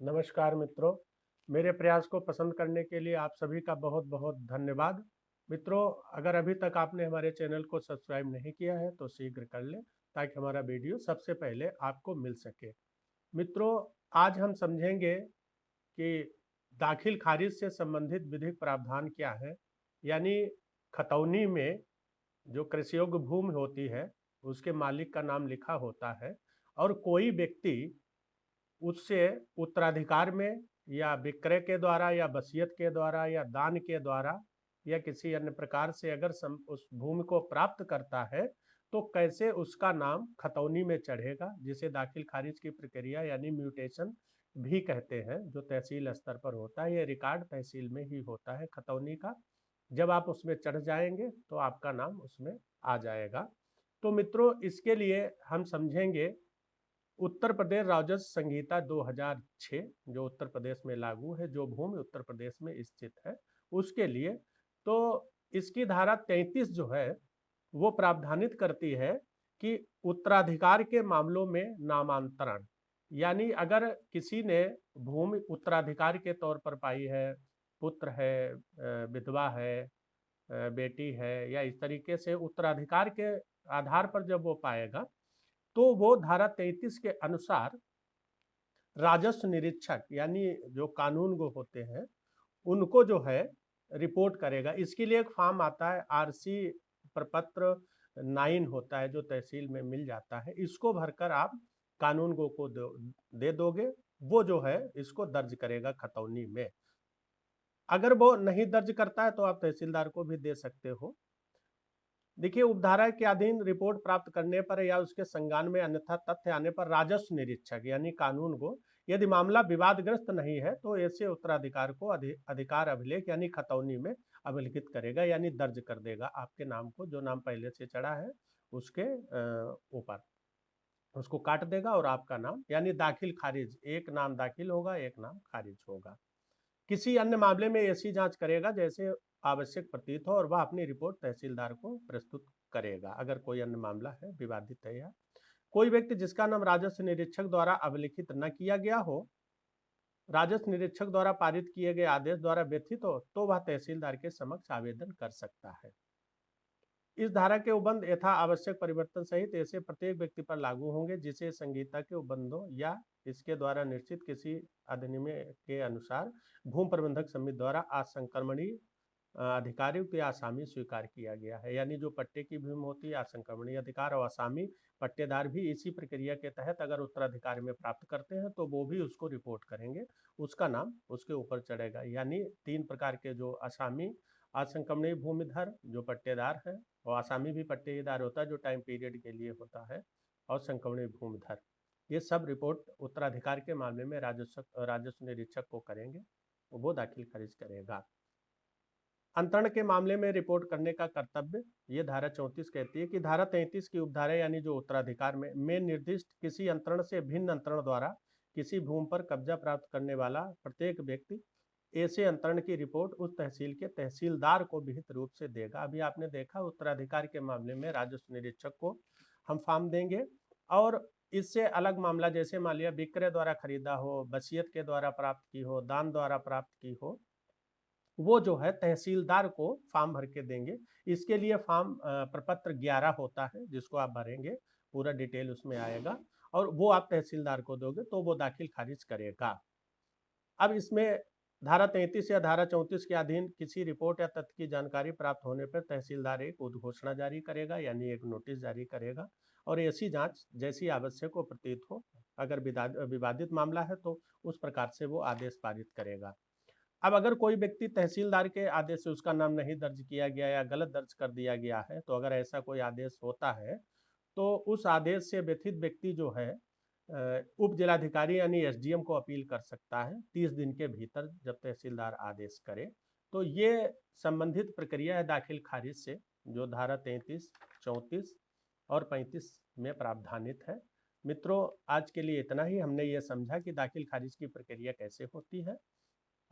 नमस्कार मित्रों, मेरे प्रयास को पसंद करने के लिए आप सभी का बहुत बहुत धन्यवाद। मित्रों, अगर अभी तक आपने हमारे चैनल को सब्सक्राइब नहीं किया है तो शीघ्र कर लें ताकि हमारा वीडियो सबसे पहले आपको मिल सके। मित्रों, आज हम समझेंगे कि दाखिल खारिज से संबंधित विधिक प्रावधान क्या है। यानी खतौनी में जो कृषि योग्य भूमि होती है उसके मालिक का नाम लिखा होता है और कोई व्यक्ति उससे उत्तराधिकार में या विक्रय के द्वारा या वसीयत के द्वारा या दान के द्वारा या किसी अन्य प्रकार से अगर उस भूमि को प्राप्त करता है तो कैसे उसका नाम खतौनी में चढ़ेगा, जिसे दाखिल खारिज की प्रक्रिया यानी म्यूटेशन भी कहते हैं, जो तहसील स्तर पर होता है। ये रिकॉर्ड तहसील में ही होता है खतौनी का। जब आप उसमें चढ़ जाएंगे तो आपका नाम उसमें आ जाएगा। तो मित्रों, इसके लिए हम समझेंगे उत्तर प्रदेश राजस्व संहिता 2006 जो उत्तर प्रदेश में लागू है, जो भूमि उत्तर प्रदेश में स्थित है उसके लिए। तो इसकी धारा 33 जो है वो प्रावधानित करती है कि उत्तराधिकार के मामलों में नामांतरण, यानी अगर किसी ने भूमि उत्तराधिकार के तौर पर पाई है, पुत्र है, विधवा है, बेटी है, या इस तरीके से उत्तराधिकार के आधार पर जब वो पाएगा तो वो धारा 33 के अनुसार राजस्व निरीक्षक यानी जो कानून गो होते हैं उनको जो है रिपोर्ट करेगा। इसके लिए एक फॉर्म आता है, आरसी प्रपत्र 9 होता है जो तहसील में मिल जाता है। इसको भरकर आप कानून गो को दे दोगे, वो जो है इसको दर्ज करेगा खतौनी में। अगर वो नहीं दर्ज करता है तो आप तहसीलदार को भी दे सकते हो। देखिए, उपधारा के अधीन रिपोर्ट प्राप्त करने पर या उसके संज्ञान में अन्यथा तथ्य आने पर राजस्व निरीक्षक यानी कानून को, यदि मामला विवादग्रस्त नहीं है तो ऐसे उत्तराधिकार को अधिकार अभिलेख यानी खतौनी में अभिलिखित करेगा, यानी दर्ज कर देगा आपके नाम को, जो नाम पहले से चढ़ा है उसके ऊपर उसको काट देगा और आपका नाम यानी दाखिल खारिज, एक नाम दाखिल होगा एक नाम खारिज होगा। किसी अन्य मामले में ऐसी जांच करेगा जैसे आवश्यक प्रतीत हो और वह अपनी रिपोर्ट तहसीलदार को प्रस्तुत करेगा। अगर कोई अन्य मामला है, विवादित है, या कोई व्यक्ति जिसका नाम राजस्व निरीक्षक द्वारा अभिलिखित न किया गया हो, राजस्व निरीक्षक द्वारा पारित किए गए आदेश द्वारा व्यथित हो, तो वह तहसीलदार के समक्ष आवेदन कर सकता है। इस धारा के उपबंध यथा आवश्यक परिवर्तन सहित ऐसे प्रत्येक व्यक्ति पर लागू होंगे जिसे संहिता के उपबंधों या इसके द्वारा निश्चित किसी अधिनियम के अनुसार भूमि प्रबंधक समिति द्वारा असंक्रमणीय अधिकारियों के आसामी स्वीकार किया गया है। यानी जो पट्टे की भूमि होती है, असंक्रमणीय अधिकार और आसामी पट्टेदार भी इसी प्रक्रिया के तहत अगर उत्तराधिकार में प्राप्त करते हैं तो वो भी उसको रिपोर्ट करेंगे, उसका नाम उसके ऊपर चढ़ेगा। यानी 3 प्रकार के जो आसामी, असंक्रमणीय भूमिधर जो पट्टेदार है, और आसामी भी पट्टेदार होता है जो टाइम पीरियड के लिए होता है, और संक्रमणीय भूमिधर, ये सब रिपोर्ट उत्तराधिकार के मामले में राजस्व निरीक्षक को करेंगे, वो दाखिल खारिज करेगा। अंतरण के मामले में रिपोर्ट करने का कर्तव्य ये धारा 34 कहती है कि धारा 33 की उपधारा यानी जो उत्तराधिकार में निर्दिष्ट किसी अंतरण से भिन्न अंतरण द्वारा किसी भूमि पर कब्जा प्राप्त करने वाला प्रत्येक व्यक्ति ऐसे अंतरण की रिपोर्ट उस तहसील के तहसीलदार को विहित रूप से देगा। अभी आपने देखा उत्तराधिकार के मामले में राजस्व निरीक्षक को हम फॉर्म देंगे, और इससे अलग मामला जैसे मान लिया विक्रय द्वारा खरीदा हो, वसीयत के द्वारा प्राप्त की हो, दान द्वारा प्राप्त की हो, वो जो है तहसीलदार को फॉर्म भर के देंगे। इसके लिए फॉर्म प्रपत्र 11 होता है जिसको आप भरेंगे, पूरा डिटेल उसमें आएगा, और वो आप तहसीलदार को दोगे तो वो दाखिल खारिज करेगा। अब इसमें धारा 33 या धारा 34 के अधीन किसी रिपोर्ट या तथ्य की जानकारी प्राप्त होने पर तहसीलदार एक उद्घोषणा जारी करेगा यानी एक नोटिस जारी करेगा, और ऐसी जांच जैसी आवश्यक हो प्रतीत हो, अगर विवादित मामला है तो उस प्रकार से वो आदेश पारित करेगा। अब अगर कोई व्यक्ति तहसीलदार के आदेश से उसका नाम नहीं दर्ज किया गया या गलत दर्ज कर दिया गया है, तो अगर ऐसा कोई आदेश होता है तो उस आदेश से व्यथित व्यक्ति जो है उप जिलाधिकारी यानी एसडीएम को अपील कर सकता है 30 दिन के भीतर, जब तहसीलदार आदेश करे। तो ये संबंधित प्रक्रिया है दाखिल खारिज से, जो धारा 33, 34 और 35 में प्रावधानित है। मित्रों, आज के लिए इतना ही। हमने ये समझा कि दाखिल खारिज की प्रक्रिया कैसे होती है।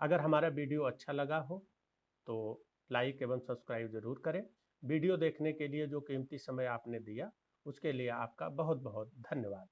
अगर हमारा वीडियो अच्छा लगा हो तो लाइक एवं सब्सक्राइब जरूर करें। वीडियो देखने के लिए जो कीमती समय आपने दिया उसके लिए आपका बहुत बहुत धन्यवाद।